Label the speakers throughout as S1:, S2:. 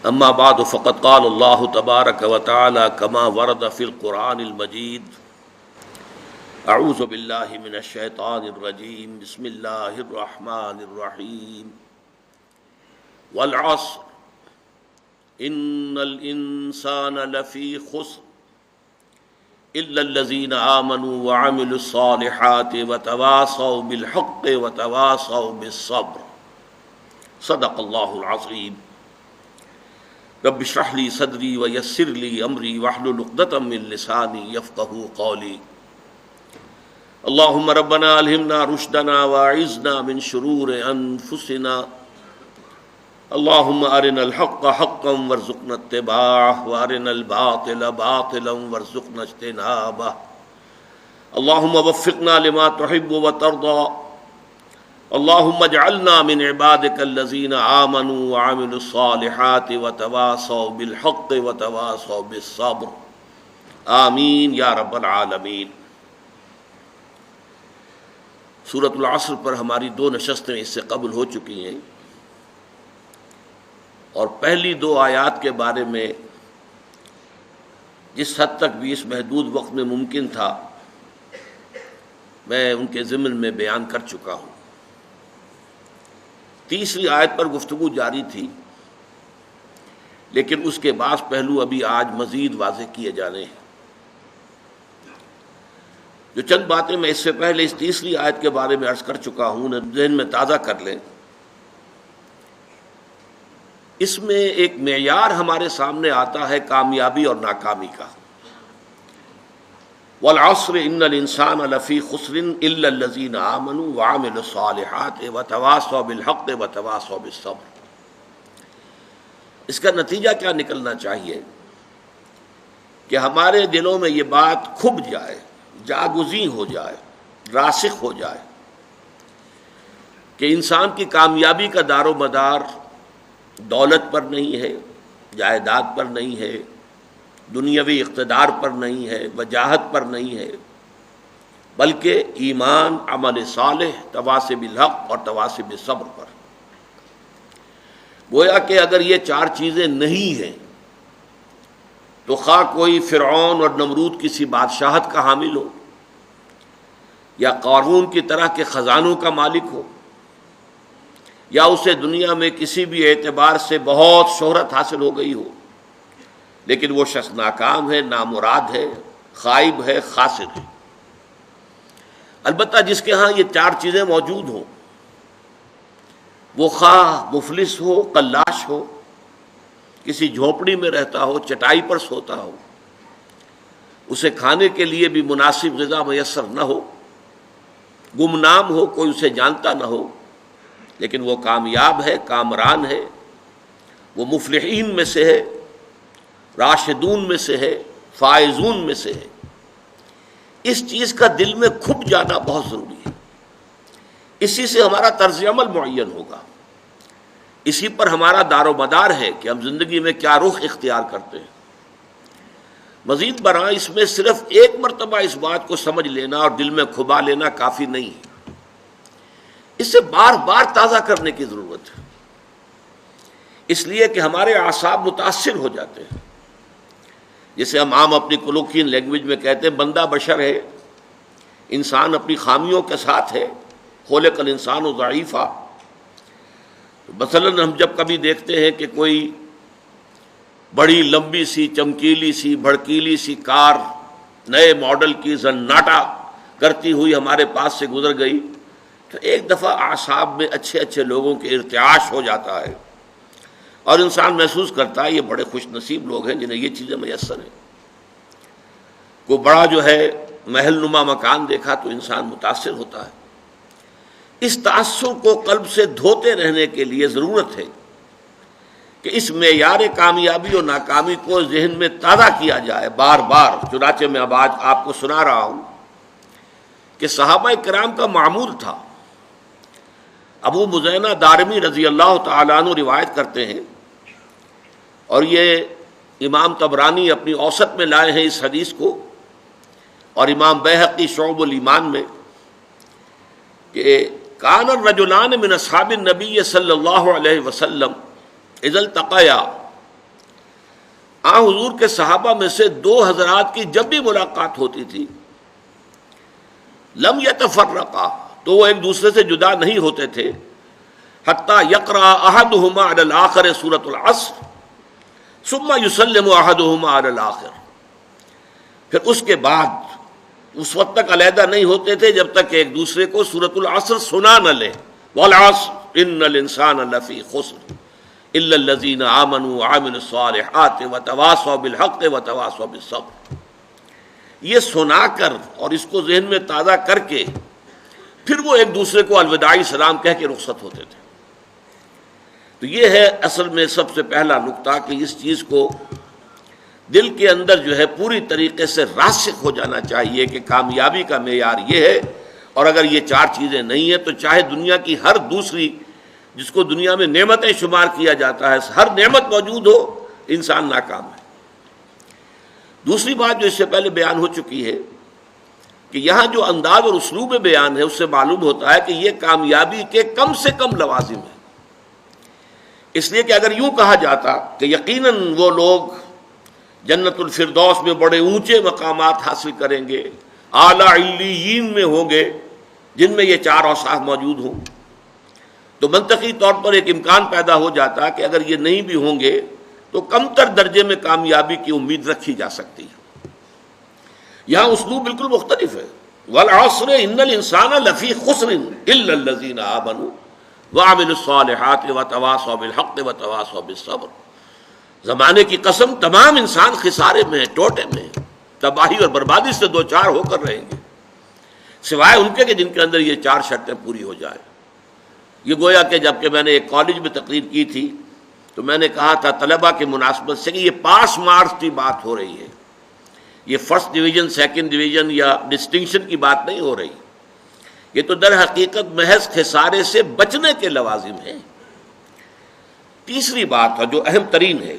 S1: اما بعد فقد قال اللہ تبارک وتعالی كما ورد في القرآن المجید اعوذ باللہ من الشیطان الرجیم بسم اللہ الرحمن الرحیم والعصر ان الانسان لفی خسر الا الذین آمنوا وعملوا الصالحات وتواصوا بالحق وتواصوا بالصبر صدق اللہ العظیم۔ رب اشرح لی صدری ویسر لی امری واحلل عقدۃ من لسانی یفقہوا قولی۔ اللہم ربنا الہمنا رشدنا واعذنا من شرور انفسنا، اللہم ارنا الحق حقا وارزقنا اتباعہ وارنا الباطل باطلا وارزقنا اجتنابہ، اللہم وفقنا لما تحب وترضى، اللہم اجعلنا من عبادک الذین آمنوا وعملوا الصالحات وتواصوا بالحق وتواصوا بالصبر، آمین یا رب العالمین۔ سورۃ العصر پر ہماری 2 نشستیں اس سے قبل ہو چکی ہیں، اور پہلی 2 آیات کے بارے میں جس حد تک بھی اس محدود وقت میں ممکن تھا میں ان کے ضمن میں بیان کر چکا ہوں۔ تیسری آیت پر گفتگو جاری تھی، لیکن اس کے بعض پہلو ابھی آج مزید واضح کیے جانے ہیں۔ جو چند باتیں میں اس سے پہلے اس تیسری آیت کے بارے میں عرض کر چکا ہوں انہیں ذہن میں تازہ کر لیں۔ اس میں ایک معیار ہمارے سامنے آتا ہے کامیابی اور ناکامی کا۔ والعصر ان الانسان لفی خسر الا الذین آمنوا وعملوا الصالحات وتواصوا بالحق وتواصوا بالصبر۔ اس کا نتیجہ کیا نکلنا چاہیے کہ ہمارے دلوں میں یہ بات کھب جائے، جاگزیں ہو جائے، راسخ ہو جائے کہ انسان کی کامیابی کا دار و مدار دولت پر نہیں ہے، جائیداد پر نہیں ہے، دنیاوی اقتدار پر نہیں ہے، وجاہت پر نہیں ہے، بلکہ ایمان، عمل صالح، تواصی بالحق اور تواصی بالصبر پر۔ گویا کہ اگر یہ 4 چیزیں نہیں ہیں تو خواہ کوئی فرعون اور نمرود کسی بادشاہت کا حامل ہو، یا قارون کی طرح کے خزانوں کا مالک ہو، یا اسے دنیا میں کسی بھی اعتبار سے بہت شہرت حاصل ہو گئی ہو، لیکن وہ شخص ناکام ہے، نامراد ہے، خائب ہے، خاسر ہے۔ البتہ جس کے ہاں یہ 4 چیزیں موجود ہوں، وہ خواہ مفلس ہو، قلاش ہو، کسی جھونپڑی میں رہتا ہو، چٹائی پر سوتا ہو، اسے کھانے کے لیے بھی مناسب غذا میسر نہ ہو، گمنام ہو، کوئی اسے جانتا نہ ہو، لیکن وہ کامیاب ہے، کامران ہے، وہ مفلحین میں سے ہے، راشدون میں سے ہے، فائزون میں سے ہے۔ اس چیز کا دل میں کھپ جانا بہت ضروری ہے۔ اسی سے ہمارا طرز عمل معین ہوگا، اسی پر ہمارا دار و مدار ہے کہ ہم زندگی میں کیا رخ اختیار کرتے ہیں۔ مزید برآں اس میں صرف ایک مرتبہ اس بات کو سمجھ لینا اور دل میں کھبا لینا کافی نہیں ہے، اسے بار بار تازہ کرنے کی ضرورت ہے، اس لیے کہ ہمارے اعصاب متاثر ہو جاتے ہیں۔ جسے ہم عام اپنی کلوکین لینگویج میں کہتے ہیں بندہ بشر ہے، انسان اپنی خامیوں کے ساتھ ہے، خلق الانسان ضعیفا۔ مثلا ہم جب کبھی دیکھتے ہیں کہ کوئی بڑی لمبی سی، چمکیلی سی، بھڑکیلی سی کار نئے ماڈل کی زناٹا کرتی ہوئی ہمارے پاس سے گزر گئی تو ایک دفعہ اعصاب میں اچھے اچھے لوگوں کے ارتعاش ہو جاتا ہے، اور انسان محسوس کرتا ہے یہ بڑے خوش نصیب لوگ ہیں جنہیں یہ چیزیں میسر ہیں۔ کوئی بڑا جو ہے محل نما مکان دیکھا تو انسان متاثر ہوتا ہے۔ اس تاثر کو قلب سے دھوتے رہنے کے لیے ضرورت ہے کہ اس معیار کامیابی اور ناکامی کو ذہن میں تازہ کیا جائے بار بار۔ چنانچہ میں اب آج آپ کو سنا رہا ہوں کہ صحابہ کرام کا معمول تھا۔ ابو مزینہ دارمی رضی اللہ تعالیٰ عنہ روایت کرتے ہیں، اور یہ امام طبرانی اپنی اوسط میں لائے ہیں اس حدیث کو، اور امام بیہقی شعب الایمان میں، کہ کان الرجلان من اصحاب النبی صلی اللہ علیہ وسلم اذا التقیا حضور کے صحابہ میں سے دو حضرات کی جب بھی ملاقات ہوتی تھی لم یتفرقا، تو وہ ایک دوسرے سے جدا نہیں ہوتے تھے، حتی یقرأ احدہما علی الآخر سورۃ العصر ثم یسلم احدہما علی الآخر، پھر اس کے بعد اس وقت تک علیحدہ نہیں ہوتے تھے جب تک کہ ایک دوسرے کو سورۃ العصر سنا نہ لیں، والعصر ان الانسان لفی خسر الا الذین آمنوا وعملوا الصالحات وتواصوا بالحق وتواصوا بالصبر، یہ سنا کر اور اس کو ذہن میں تازہ کر کے پھر وہ ایک دوسرے کو الوداعی سلام کہہ کے رخصت ہوتے تھے۔ تو یہ ہے اصل میں سب سے پہلا نقطہ کہ اس چیز کو دل کے اندر جو ہے پوری طریقے سے راسخ ہو جانا چاہیے کہ کامیابی کا معیار یہ ہے، اور اگر یہ چار چیزیں نہیں ہیں تو چاہے دنیا کی ہر دوسری جس کو دنیا میں نعمتیں شمار کیا جاتا ہے ہر نعمت موجود ہو، انسان ناکام ہے۔ دوسری بات جو اس سے پہلے بیان ہو چکی ہے کہ یہاں جو انداز اور اسلوب بیان ہے اس سے معلوم ہوتا ہے کہ یہ کامیابی کے کم سے کم لوازم ہیں، اس لیے کہ اگر یوں کہا جاتا کہ یقیناً وہ لوگ جنت الفردوس میں بڑے اونچے مقامات حاصل کریں گے، اعلیٰ علیین میں ہوں گے جن میں یہ چار اوصاف موجود ہوں، تو منطقی طور پر ایک امکان پیدا ہو جاتا کہ اگر یہ نہیں بھی ہوں گے تو کم تر درجے میں کامیابی کی امید رکھی جا سکتی ہے۔ یہاں اسلوب بالکل مختلف ہے، والعصر ان الانسان لفی خسر الا الذین آمنوا وعملوا الصالحات وتواصوا بالحق وتواصوا بالصبر، زمانے کی قسم تمام انسان خسارے میں ہیں، ٹوٹے میں ہیں، تباہی اور بربادی سے دو چار ہو کر رہیں گے، سوائے ان کے کہ جن کے اندر یہ چار شرطیں پوری ہو جائیں۔ یہ گویا کہ جب کہ میں نے ایک کالج میں تقریر کی تھی تو میں نے کہا تھا طلبہ کی مناسبت سے کہ یہ پاس مارکس کی بات ہو رہی ہے، یہ فرسٹ ڈویژن سیکنڈ ڈویژن یا ڈسٹنکشن کی بات نہیں ہو رہی، یہ تو در حقیقت محض خسارے سے بچنے کے لوازم ہیں۔ تیسری بات اور جو اہم ترین ہے،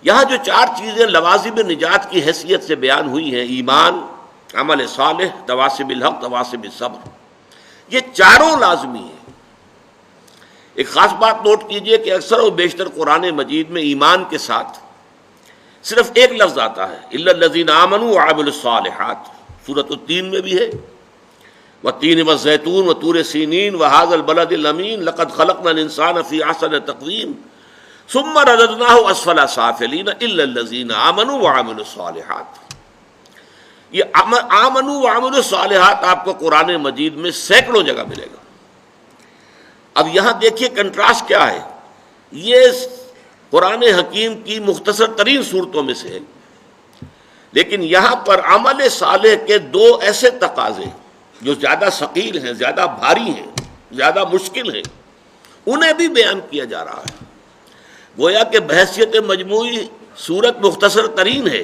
S1: یہاں جو چار چیزیں لوازم نجات کی حیثیت سے بیان ہوئی ہیں، ایمان، عمل صالح، تواصی بالحق، تواصی بالصبر، یہ چاروں لازمی ہیں۔ ایک خاص بات نوٹ کیجئے کہ اکثر و بیشتر قرآن مجید میں ایمان کے ساتھ صرف ایک لفظ آتا ہے، الا الذین آمنوا وعملوا الصالحات، سورۃ التین میں بھی ہے، والتین والزیتون وطور سینین وہذا البلد الامین لقد خلقنا الانسان فی احسن تقویم ثم رددناہ اسفل سافلین الا الذین آمنوا وعملوا الصالحات۔ یہ آمنوا وعملوا الصالحات آپ کو قرآن مجید میں سینکڑوں جگہ ملے گا۔ اب یہاں دیکھیے کنٹراسٹ کیا ہے، یہ قرآن حکیم کی مختصر ترین صورتوں میں سے ہے، لیکن یہاں پر عمل صالح کے دو ایسے تقاضے جو زیادہ ثقیل ہیں، زیادہ بھاری ہیں، زیادہ مشکل ہیں، انہیں بھی بیان کیا جا رہا ہے۔ گویا کہ بحیثیت مجموعی صورت مختصر ترین ہے،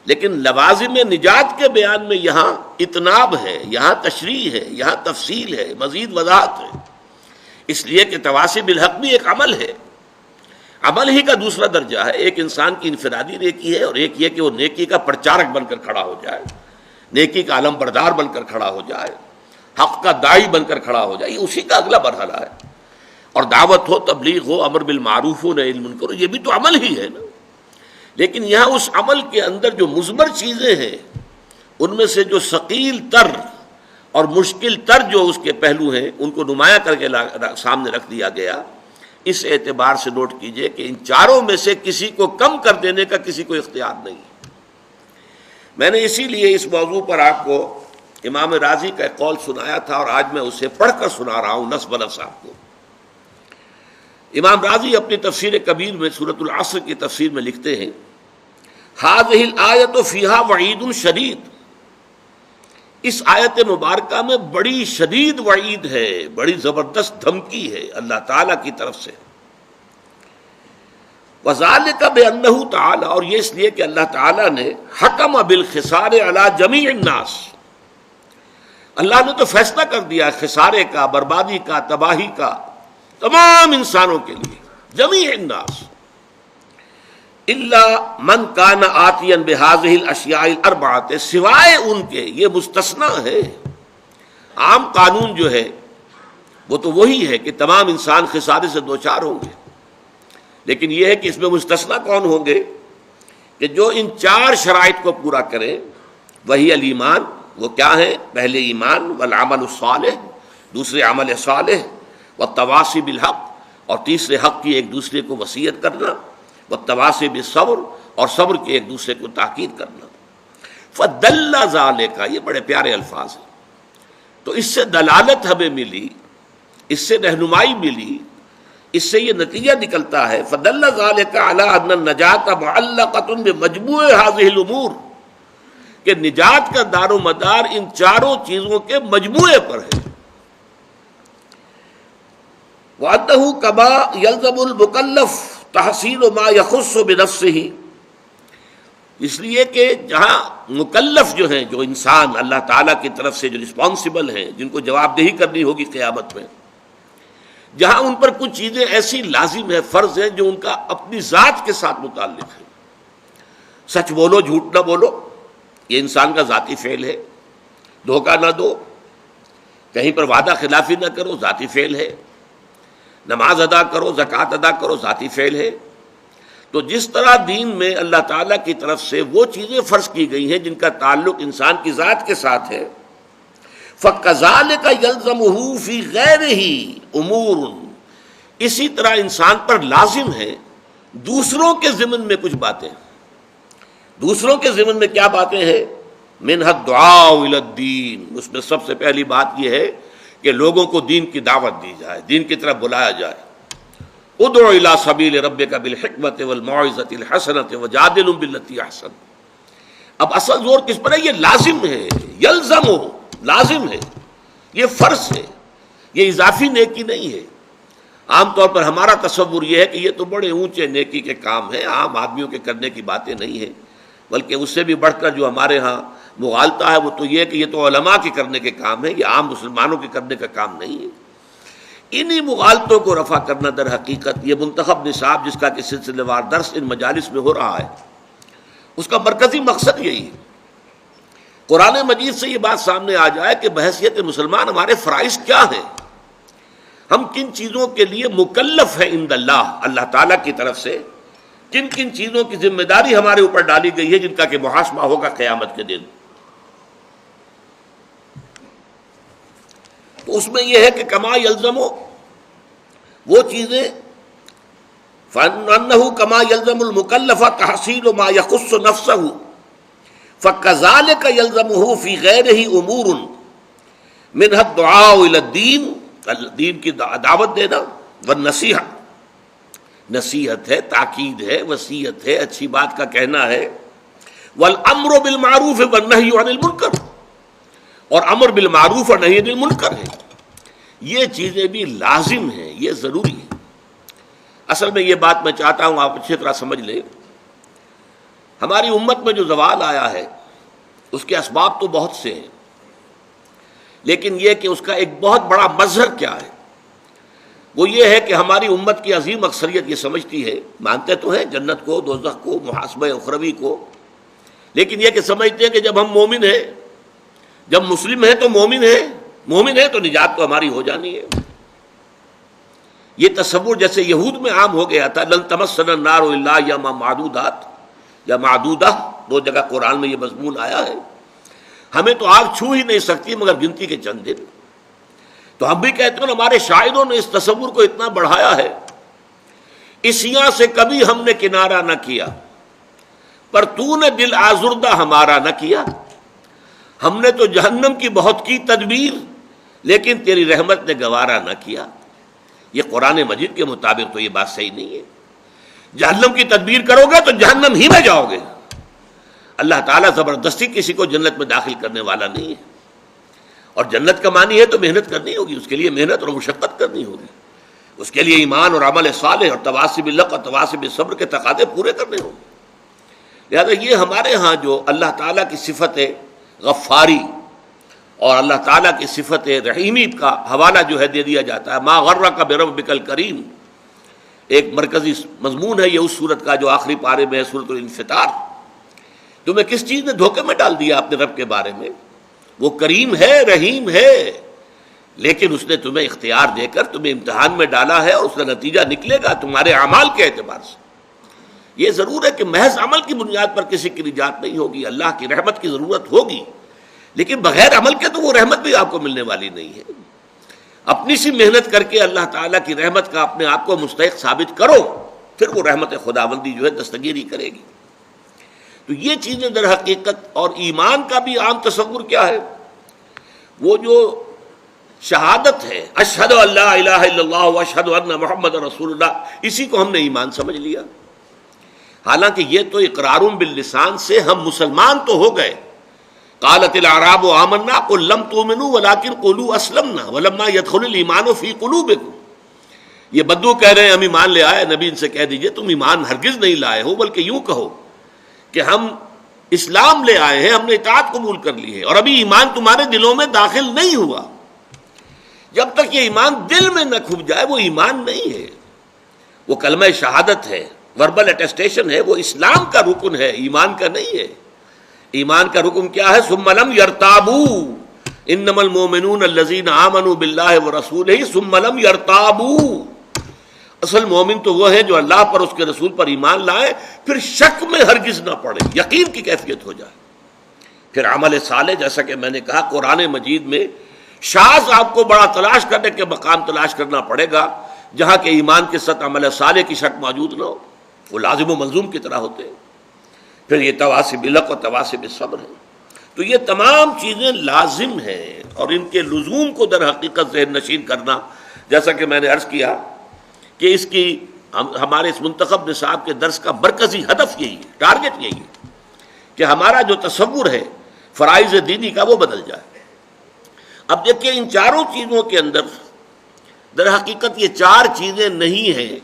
S1: لیکن لوازم نجات کے بیان میں یہاں اتناب ہے، یہاں تشریح ہے، یہاں تفصیل ہے، مزید وضاحت ہے، اس لیے کہ تواصی بالحق بھی ایک عمل ہے، عمل ہی کا دوسرا درجہ ہے۔ ایک انسان کی انفرادی نیکی ہے اور ایک یہ کہ وہ نیکی کا پرچارک بن کر کھڑا ہو جائے، نیکی کا علم بردار بن کر کھڑا ہو جائے، حق کا داعی بن کر کھڑا ہو جائے، یہ اسی کا اگلا مرحلہ ہے۔ اور دعوت ہو، تبلیغ ہو، امر بالمعروف ہو، نہی عن المنکر، یہ بھی تو عمل ہی ہے نا۔ لیکن یہاں اس عمل کے اندر جو مثمر چیزیں ہیں ان میں سے جو ثقیل تر اور مشکل تر جو اس کے پہلو ہیں ان کو نمایاں کر کے سامنے رکھ دیا گیا۔ اس اعتبار سے نوٹ کیجئے کہ ان چاروں میں سے کسی کو کم کر دینے کا کسی کو اختیار نہیں۔ میں نے اسی لیے اس موضوع پر آپ کو امام راضی کا ایک قول سنایا تھا اور آج میں اسے پڑھ کر سنا رہا ہوں نصب بنفس آپ کو۔ امام راضی اپنی تفسیر کبیر میں سورۃ العصر کی تفسیر میں لکھتے ہیں، هذه الآیۃ فیہا وعید شدید، اس آیت مبارکہ میں بڑی شدید وعید ہے، بڑی زبردست دھمکی ہے اللہ تعالیٰ کی طرف سے۔ وذالک بأنہ تعالی، اور یہ اس لیے کہ اللہ تعالیٰ نے حکم بالخسار علی جمیع الناس، اللہ نے تو فیصلہ کر دیا خسارے کا، بربادی کا، تباہی کا تمام انسانوں کے لیے، جمیع الناس، الا من کان آتیا بہذہ الاشیاء الاربعۃ، سوائے ان کے، یہ مستثنا ہے۔ عام قانون جو ہے وہ تو وہی ہے کہ تمام انسان خسارے سے دوچار ہوں گے، لیکن یہ ہے کہ اس میں مستثنا کون ہوں گے کہ جو ان 4 شرائط کو پورا کریں. وہی الایمان، وہ کیا ہے؟ پہلے ایمان، والعمل الصالح، دوسرے عمل صالح، والتواصی بالحق، اور تیسرے حق کی ایک دوسرے کو وصیت کرنا، والتواصی بالصبر، اور صبر کی ایک دوسرے کو تاکید کرنا. فدل ذالک، یہ بڑے پیارے الفاظ ہیں. تو اس سے دلالت ہمیں ملی، اس سے رہنمائی ملی، اس سے یہ نتیجہ نکلتا ہے فدل ذالک علی ان النجات معلقۃ بمجموع هذه الامور، کہ نجات کا دار و مدار ان 4 چیزوں کے مجموعے پر ہے. وَأَنَّهُ كَمَا يَلْزَمُ الْمُكَلَّفَ تَحْصِيلُ مَا يَخُصُّ بِنَفْسِهِ، اس لیے کہ جہاں مکلف جو ہیں، جو انسان اللہ تعالیٰ کی طرف سے جو رسپانسبل ہیں، جن کو جواب دہی کرنی ہوگی قیامت میں، جہاں ان پر کچھ چیزیں ایسی لازم ہیں، فرض ہیں، جو ان کا اپنی ذات کے ساتھ متعلق ہے. سچ بولو، جھوٹ نہ بولو، یہ انسان کا ذاتی فعل ہے. دھوکہ نہ دو، کہیں پر وعدہ خلافی نہ کرو، ذاتی فعل ہے. نماز ادا کرو، زکوٰۃ ادا کرو، ذاتی فعل ہے. تو جس طرح دین میں اللہ تعالیٰ کی طرف سے وہ چیزیں فرض کی گئی ہیں جن کا تعلق انسان کی ذات کے ساتھ ہے، فَكَذَلِكَ يَلْزَمُهُ فِي غَيْرِهِ أُمُورٌ، اسی طرح انسان پر لازم ہے دوسروں کے ضمن میں کچھ باتیں. دوسروں کے ضمن میں کیا باتیں ہیں؟ مِنْهَا الدُّعَاءُ إِلَى الدِّينِ، اس میں سب سے پہلی بات یہ ہے کہ لوگوں کو دین کی دعوت دی جائے، دین کی طرف بلایا جائے. ادعو الی سبیل ربک بالحکمت والموعظۃ الحسنۃ وجادلہم باللتی احسن. اب اصل زور کس پر ہے؟ یہ لازم ہے، یلزم، لازم ہے، یہ فرض ہے، یہ اضافی نیکی نہیں ہے. عام طور پر ہمارا تصور یہ ہے کہ یہ تو بڑے اونچے نیکی کے کام ہیں، عام آدمیوں کے کرنے کی باتیں نہیں ہیں، بلکہ اس سے بھی بڑھ کر جو ہمارے ہاں مغالطہ ہے وہ تو یہ ہے کہ یہ تو علماء کے کرنے کے کام ہے، یہ عام مسلمانوں کے کرنے کا کام نہیں ہے. انہی مغالطوں کو رفع کرنا در حقیقت یہ منتخب نصاب جس کا کہ سلسلہ وار درس ان مجالس میں ہو رہا ہے، اس کا مرکزی مقصد یہی ہے. قرآن مجید سے یہ بات سامنے آ جائے کہ بحیثیت مسلمان ہمارے فرائض کیا ہیں، ہم کن چیزوں کے لیے مکلف ہیں عند اللہ، اللہ تعالیٰ کی طرف سے کن کن چیزوں کی ذمہ داری ہمارے اوپر ڈالی گئی ہے جن کا کہ محاسبہ ہوگا قیامت کے دن. تو اس میں یہ ہے کہ کما یلزم، وہ چیزیں فَأَنَّهُ كَمَا يَلْزَمُ الْمُكَلَّفَ تَحْصِيلُ مَا يَخُصُّ نَفْسَهُ فَكَذَلِكَ يَلْزَمُهُ فِي غَيْرِهِ أُمُورٌ مِنْهَا الدُّعَاءُ إِلَى الدِّينِ، دین کی دعوت دینا، والنصیحہ، نصیحت ہے، تاکید ہے، وصیت ہے، اچھی بات کا کہنا ہے. وَالْأَمْرُ بِالْمَعْرُوفِ وَالنَّهْيُ عَنِ الْمُنْكَرِ، اور امر بالمعروف اور نہی عن المنکر ہے. یہ چیزیں بھی لازم ہیں، یہ ضروری ہے. اصل میں یہ بات میں چاہتا ہوں آپ اچھی طرح سمجھ لیں. ہماری امت میں جو زوال آیا ہے اس کے اسباب تو بہت سے ہیں، لیکن یہ کہ اس کا ایک بہت بڑا مظہر کیا ہے، وہ یہ ہے کہ ہماری امت کی عظیم اکثریت یہ سمجھتی ہے، مانتے تو ہیں جنت کو، دوزخ کو، محاسبہ اخروی کو، لیکن یہ کہ سمجھتے ہیں کہ جب ہم مومن ہیں، جب مسلم ہیں تو مومن ہیں تو نجات تو ہماری ہو جانی ہے. یہ تصور جیسے یہود میں عام ہو گیا تھا، لن تمسنا النار الا ایاما معدودات یا معدودہ، 2 جگہ قرآن میں یہ مضمون آیا ہے، ہمیں تو آگ چھو ہی نہیں سکتی مگر گنتی کے چند دن. تو ہم بھی کہتے ہیں ہمارے شاعروں نے اس تصور کو اتنا بڑھایا ہے، اسیاں سے کبھی ہم نے کنارہ نہ کیا، پر تو نے دل آزردہ ہمارا نہ کیا. ہم نے تو جہنم کی بہت کی تدبیر، لیکن تیری رحمت نے گوارا نہ کیا. یہ قرآن مجید کے مطابق تو یہ بات صحیح نہیں ہے. جہنم کی تدبیر کرو گے تو جہنم ہی میں جاؤ گے. اللہ تعالیٰ زبردستی کسی کو جنت میں داخل کرنے والا نہیں ہے، اور جنت کا معنی ہے تو محنت کرنی ہوگی، اس کے لیے محنت اور مشقت کرنی ہوگی، اس کے لیے ایمان اور عمل صالح اور تواصی بالحق اور تواصی بالصبر کے تقاضے پورے کرنے ہوں گے. لہٰذا یہ ہمارے ہاں جو اللہ تعالیٰ کی صفت ہے غفاری اور اللہ تعالیٰ کی صفت رحیمی کا حوالہ جو ہے دے دیا جاتا ہے. ما غرک بربک الکریم ایک مرکزی مضمون ہے یہ اس سورت کا جو آخری پارے میں ہے، سورۃ الانفطار. تمہیں کس چیز نے دھوکے میں ڈال دیا اپنے رب کے بارے میں؟ وہ کریم ہے، رحیم ہے، لیکن اس نے تمہیں اختیار دے کر تمہیں امتحان میں ڈالا ہے، اور اس کا نتیجہ نکلے گا تمہارے اعمال کے اعتبار سے۔ یہ ضرور ہے کہ محض عمل کی بنیاد پر کسی کی نجات نہیں ہوگی، اللہ کی رحمت کی ضرورت ہوگی، لیکن بغیر عمل کے تو وہ رحمت بھی آپ کو ملنے والی نہیں ہے۔ اپنی سی محنت کر کے اللہ تعالیٰ کی رحمت کا اپنے آپ کو مستحق ثابت کرو، پھر وہ رحمت خداوندی جو ہے دستگیری کرے گی۔ تو یہ چیزیں در حقیقت، اور ایمان کا بھی عام تصور کیا ہے، وہ جو شہادت ہے اشہد ان لا الہ الا اللہ واشہد ان محمد رسول اللہ، اسی کو ہم نے ایمان سمجھ لیا۔ حالانکہ یہ تو اقرار باللسان سے ہم مسلمان تو ہو گئے، قالت الاعراب آمنا قل لم تؤمنوا ولکن قولوا اسلمنا ولما يدخل الايمان في قلوبكم۔ یہ بدو کہہ رہے ہیں ہم ایمان لے آئے، نبی ان سے کہہ دیجئے تم ایمان ہرگز نہیں لائے ہو، بلکہ یوں کہو کہ ہم اسلام لے آئے ہیں، ہم نے اطاعت قبول کر لی ہے، اور ابھی ایمان تمہارے دلوں میں داخل نہیں ہوا۔ جب تک یہ ایمان دل میں نہ کھپ جائے وہ ایمان نہیں ہے، وہ کلمہ شہادت ہے، وربل اٹیسٹیشن ہے، وہ اسلام کا رکن ہے، ایمان کا نہیں ہے۔ ایمان کا رکن کیا ہے؟ ثم لم يرتابوا انما المؤمنون الذين آمنوا بالله ورسوله ثم لم يرتابوا۔ اصل مومن تو وہ ہے جو اللہ پر، اس کے رسول پر ایمان لائے، پھر شک میں ہرگز نہ پڑے، یقین کی کیفیت ہو جائے۔ پھر عمل صالح، جیسا کہ میں نے کہا قرآن مجید میں شاذ آپ کو بڑا تلاش کرنے کے مقام تلاش کرنا پڑے گا جہاں کہ ایمان کے ساتھ عمل صالح کی شک موجود نہ ہو، وہ لازم و ملزوم کی طرح ہوتے ہیں۔ پھر یہ تواصی بالحق اور تواصی بالصبر ہے۔ تو یہ تمام چیزیں لازم ہیں، اور ان کے لزوم کو در حقیقت ذہن نشین کرنا، جیسا کہ میں نے عرض کیا کہ اس کی ہمارے اس منتخب نصاب کے درس کا مرکزی ہدف یہی ہے، ٹارگٹ یہی ہے کہ ہمارا جو تصور ہے فرائض دینی کا وہ بدل جائے۔ اب دیکھیں ان چاروں چیزوں کے اندر در حقیقت یہ چار چیزیں نہیں ہیں،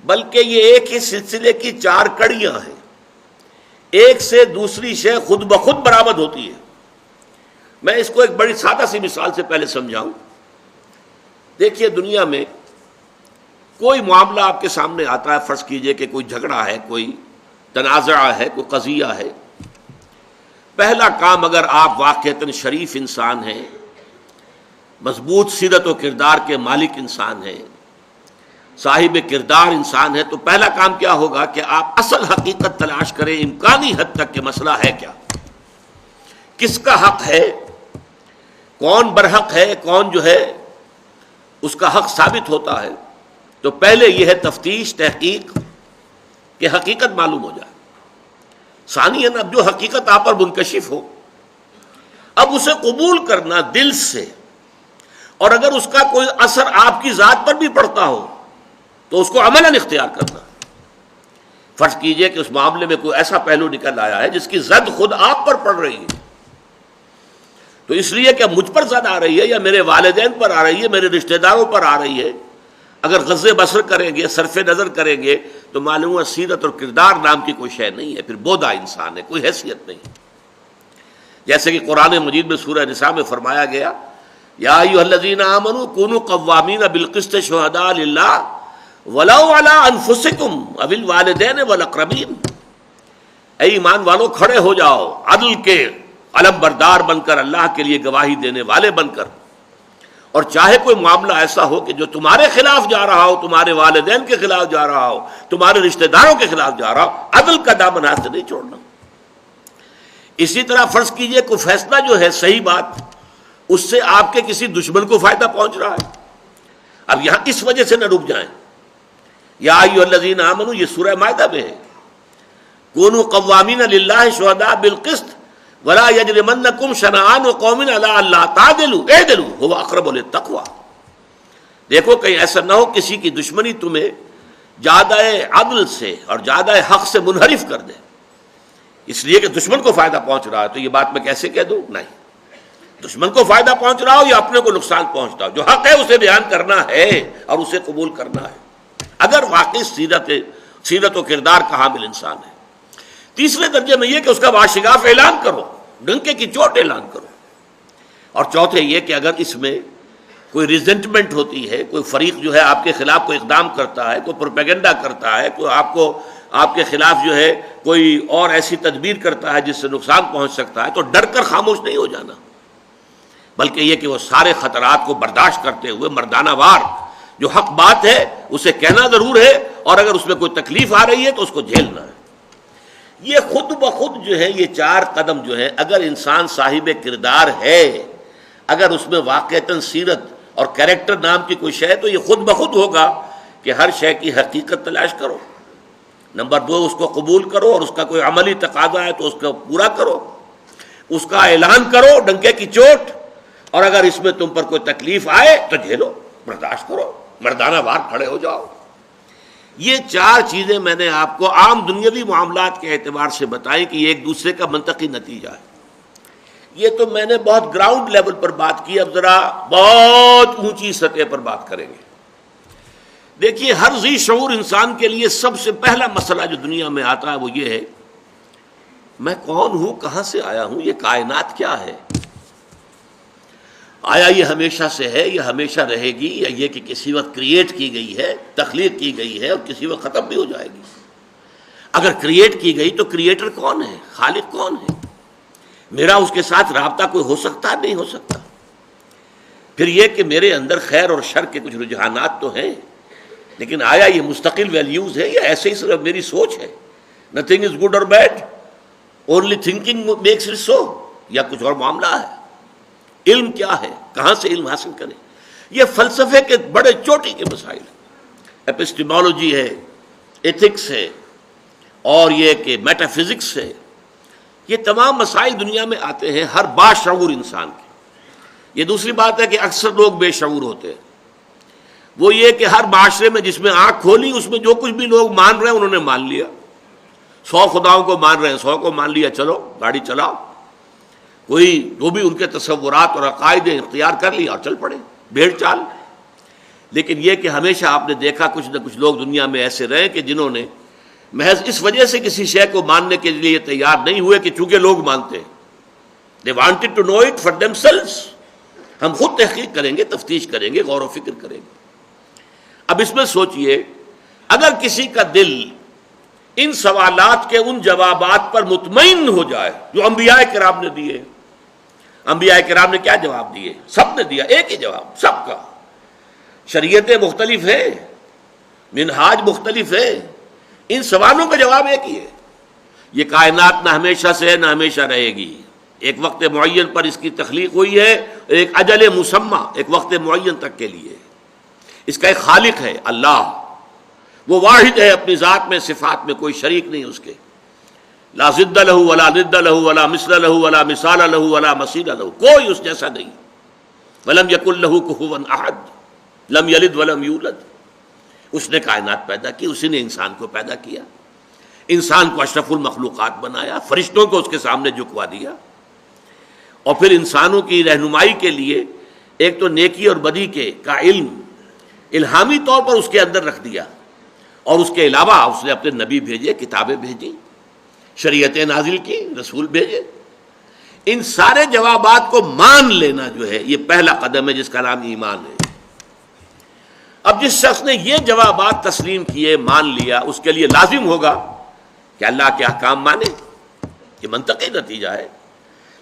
S1: بلکہ یہ ایک ہی سلسلے کی چار کڑیاں ہیں، ایک سے دوسری شے خود بخود برآمد ہوتی ہے۔ میں اس کو ایک بڑی سادہ سی مثال سے پہلے سمجھاؤں۔ دیکھیے دنیا میں کوئی معاملہ آپ کے سامنے آتا ہے، فرض کیجئے کہ کوئی جھگڑا ہے، کوئی تنازع ہے، کوئی قضیہ ہے۔ پہلا کام، اگر آپ واقعتاً شریف انسان ہیں، مضبوط سیرت و کردار کے مالک انسان ہیں، صاحب کردار انسان ہے، تو پہلا کام کیا ہوگا کہ آپ اصل حقیقت تلاش کریں امکانی حد تک کہ مسئلہ ہے کیا، کس کا حق ہے، کون برحق ہے، کون جو ہے اس کا حق ثابت ہوتا ہے۔ تو پہلے یہ ہے تفتیش، تحقیق کہ حقیقت معلوم ہو جائے۔ ثانیاً اب جو حقیقت آپ پر منکشف ہو، اب اسے قبول کرنا دل سے، اور اگر اس کا کوئی اثر آپ کی ذات پر بھی پڑتا ہو تو اس کو عملاً اختیار کرنا۔ فرض کیجئے کہ اس معاملے میں کوئی ایسا پہلو نکل آیا ہے جس کی زد خود آپ پر پڑ رہی ہے، تو اس لیے کہ مجھ پر زد آ رہی ہے یا میرے والدین پر آ رہی ہے، میرے رشتہ داروں پر آ رہی ہے، اگر غض بصر کریں گے، صرف نظر کریں گے، تو معلوم ہے سیرت اور کردار نام کی کوئی شے نہیں ہے، پھر بودا انسان ہے، کوئی حیثیت نہیں۔ جیسے کہ قرآن مجید میں سورہ نساء میں فرمایا گیا، یا ایھا الذین آمنوا کونوا قوامین بالقسط شہداء للہ ولو علی انفسکم او الوالدین والاقربین۔ اے ایمان والو، کھڑے ہو جاؤ عدل کے علم بردار بن کر، اللہ کے لیے گواہی دینے والے بن کر، اور چاہے کوئی معاملہ ایسا ہو کہ جو تمہارے خلاف جا رہا ہو، تمہارے والدین کے خلاف جا رہا ہو، تمہارے رشتہ داروں کے خلاف جا رہا ہو، عدل کا دامن ہاتھ سے نہیں چھوڑنا۔ اسی طرح فرض کیجئے کوئی فیصلہ جو ہے صحیح بات، اس سے آپ کے کسی دشمن کو فائدہ پہنچ رہا ہے، اب یہاں اس وجہ سے نہ رک جائیں۔ یا ایھا الذین آمنوا، یہ سورہ مائدہ میں ہے، کونوا قوامین للہ شہداء بالقسط ولا یجرمنکم شنآن قوم علی الا تعدلوا اعدلوا ھو اقرب للتقوی۔ دیکھو کہیں ایسا نہ ہو کسی کی دشمنی تمہیں زیادہ عدل سے اور زیادہ حق سے منحرف کر دے، اس لیے کہ دشمن کو فائدہ پہنچ رہا ہے تو یہ بات میں کیسے کہہ دوں؟ نہیں، دشمن کو فائدہ پہنچ رہا ہو یا اپنے کو نقصان پہنچتا ہو، جو حق ہے اسے بیان کرنا ہے اور اسے قبول کرنا ہے، اگر واقعی سیرت و کردار کا حامل انسان ہے۔ تیسرے درجے میں یہ کہ اس کا واشگاف اعلان کرو، ڈنکے کی چوٹ اعلان کرو۔ اور چوتھے یہ کہ اگر اس میں کوئی ریزنٹمنٹ ہوتی ہے، کوئی فریق جو ہے آپ کے خلاف کوئی اقدام کرتا ہے، کوئی پروپیگنڈا کرتا ہے، کوئی آپ کے خلاف جو ہے کوئی اور ایسی تدبیر کرتا ہے جس سے نقصان پہنچ سکتا ہے، تو ڈر کر خاموش نہیں ہو جانا، بلکہ یہ کہ وہ سارے خطرات کو برداشت کرتے ہوئے مردانہ وار جو حق بات ہے اسے کہنا ضرور ہے، اور اگر اس میں کوئی تکلیف آ رہی ہے تو اس کو جھیلنا ہے۔ یہ خود بخود جو ہے، یہ 4 قدم جو ہے، اگر انسان صاحب کردار ہے، اگر اس میں واقعتاً سیرت اور کریکٹر نام کی کوئی شے ہے، تو یہ خود بخود ہوگا کہ ہر شے کی حقیقت تلاش کرو۔ نمبر 2، اس کو قبول کرو، اور اس کا کوئی عملی تقاضا ہے تو اس کو پورا کرو، اس کا اعلان کرو ڈنکے کی چوٹ، اور اگر اس میں تم پر کوئی تکلیف آئے تو جھیلو، برداشت کرو، مردانہ وار کھڑے ہو جاؤ۔ یہ 4 چیزیں میں نے آپ کو عام دنیاوی معاملات کے اعتبار سے بتائی کہ یہ ایک دوسرے کا منطقی نتیجہ ہے۔ یہ تو میں نے بہت گراؤنڈ لیول پر بات کی، اب ذرا بہت اونچی سطح پر بات کریں گے۔ دیکھیے، ہر ذی شعور انسان کے لیے سب سے پہلا مسئلہ جو دنیا میں آتا ہے وہ یہ ہے، میں کون ہوں، کہاں سے آیا ہوں، یہ کائنات کیا ہے؟ آیا یہ ہمیشہ سے ہے، یہ ہمیشہ رہے گی، یا یہ کہ کسی وقت کریٹ کی گئی ہے، تخلیق کی گئی ہے اور کسی وقت ختم بھی ہو جائے گی؟ اگر کریٹ کی گئی تو کریٹر کون ہے، خالق کون ہے؟ میرا اس کے ساتھ رابطہ کوئی ہو سکتا ہے؟ نہیں ہو سکتا۔ پھر یہ کہ میرے اندر خیر اور شر کے کچھ رجحانات تو ہیں، لیکن آیا یہ مستقل ویلیوز ہے یا ایسے ہی صرف میری سوچ ہے؟ نتھنگ از گڈ اور bad, only thinking makes it so, یا کچھ اور معاملہ ہے؟ علم کیا ہے، کہاں سے علم حاصل کریں؟ یہ فلسفے کے بڑے چوٹی کے مسائل ہیں۔ ایپسٹیمولوجی ہے، ایتھکس ہے، اور یہ کہ میٹا فزکس ہے، یہ تمام مسائل دنیا میں آتے ہیں ہر باشعور انسان کے۔ یہ دوسری بات ہے کہ اکثر لوگ بے شعور ہوتے ہیں، وہ یہ کہ ہر معاشرے میں جس میں آنکھ کھولی اس میں جو کچھ بھی لوگ مان رہے ہیں انہوں نے مان لیا۔ 100 خداؤں کو مان رہے ہیں، 100 کو مان لیا، چلو گاڑی چلاؤ۔ کوئی جو بھی ان کے تصورات اور عقائد اختیار کر لیا اور چل پڑے، بھیڑ چال۔ لیکن یہ کہ ہمیشہ آپ نے دیکھا کچھ نہ کچھ لوگ دنیا میں ایسے رہے کہ جنہوں نے محض اس وجہ سے کسی شے کو ماننے کے لیے تیار نہیں ہوئے کہ چونکہ لوگ مانتے ہیں۔ They wanted to know it for themselves۔ ہم خود تحقیق کریں گے، تفتیش کریں گے، غور و فکر کریں گے۔ اب اس میں سوچئے، اگر کسی کا دل ان سوالات کے ان جوابات پر مطمئن ہو جائے جو انبیاء کرام نے دیے۔ انبیاء کرام نے کیا جواب دیے؟ سب نے دیا ایک ہی جواب، سب کا۔ شریعتیں مختلف ہیں، منہاج مختلف ہے، ان سوالوں کا جواب ایک ہی ہے۔ یہ کائنات نہ ہمیشہ سے ہے نہ ہمیشہ رہے گی، ایک وقت معین پر اس کی تخلیق ہوئی ہے، ایک اجل مسمى، ایک وقت معین تک کے لیے۔ اس کا ایک خالق ہے اللہ، وہ واحد ہے اپنی ذات میں، صفات میں کوئی شریک نہیں اس کے۔ لا ضد لہ ولا ند لہ ولا مثل لہ ولا مثال لہ ولا مثیل لہ، کوئی اس جیسا نہیں۔ ولم یکن لہ کفوا احد، لم یلد ولم یولد۔ اس نے کائنات پیدا کی، اسی نے انسان کو پیدا کیا، انسان کو اشرف المخلوقات بنایا، فرشتوں کو اس کے سامنے جھکوا دیا، اور پھر انسانوں کی رہنمائی کے لیے ایک تو نیکی اور بدی کے کا علم الہامی طور پر اس کے اندر رکھ دیا، اور اس کے علاوہ اس نے اپنے نبی بھیجے، کتابیں بھیجی، شریعتیں نازل کی، رسول بھیجے۔ ان سارے جوابات کو مان لینا جو ہے یہ پہلا قدم ہے جس کا نام ایمان ہے۔ اب جس شخص نے یہ جوابات تسلیم کیے، مان لیا، اس کے لیے لازم ہوگا کہ اللہ کے احکام مانے، یہ منطقی نتیجہ ہے۔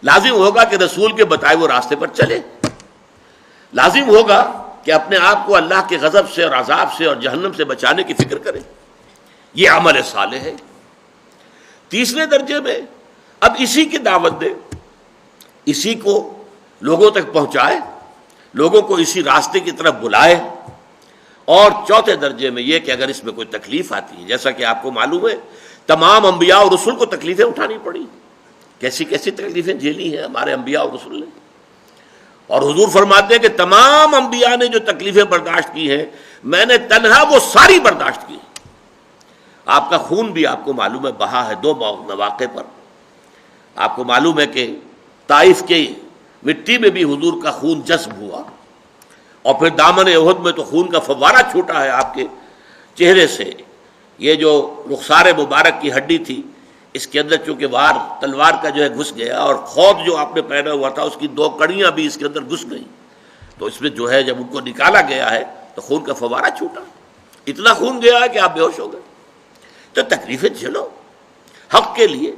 S1: لازم ہوگا کہ رسول کے بتائے وہ راستے پر چلے، لازم ہوگا کہ اپنے آپ کو اللہ کے غضب سے اور عذاب سے اور جہنم سے بچانے کی فکر کرے، یہ عمل صالح ہے۔ تیسرے درجے میں اب اسی کی دعوت دے، اسی کو لوگوں تک پہنچائے، لوگوں کو اسی راستے کی طرف بلائے۔ اور چوتھے درجے میں یہ کہ اگر اس میں کوئی تکلیف آتی ہے، جیسا کہ آپ کو معلوم ہے تمام انبیاء اور رسول کو تکلیفیں اٹھانی پڑی، کیسی کیسی تکلیفیں جھیلی ہیں ہمارے انبیاء اور رسول نے۔ اور حضور فرماتے ہیں کہ تمام انبیاء نے جو تکلیفیں برداشت کی ہیں، میں نے تنہا وہ ساری برداشت کی۔ آپ کا خون بھی آپ کو معلوم ہے بہا ہے 2 مواقع پر۔ آپ کو معلوم ہے کہ طائف کی مٹی میں بھی حضور کا خون جذب ہوا، اور پھر دامن احد میں تو خون کا فوارہ چھوٹا ہے آپ کے چہرے سے۔ یہ جو رخسار مبارک کی ہڈی تھی، اس کے اندر چونکہ وار تلوار کا جو ہے گھس گیا، اور خود جو آپ نے پہنا ہوا تھا اس کی 2 کڑیاں بھی اس کے اندر گھس گئیں، تو اس میں جو ہے جب ان کو نکالا گیا ہے تو خون کا فوارہ چھوٹا، اتنا خون گیا ہے کہ آپ بے ہوش ہو گئے۔ تو تکلیفیں جھیلو، حق کے لیے،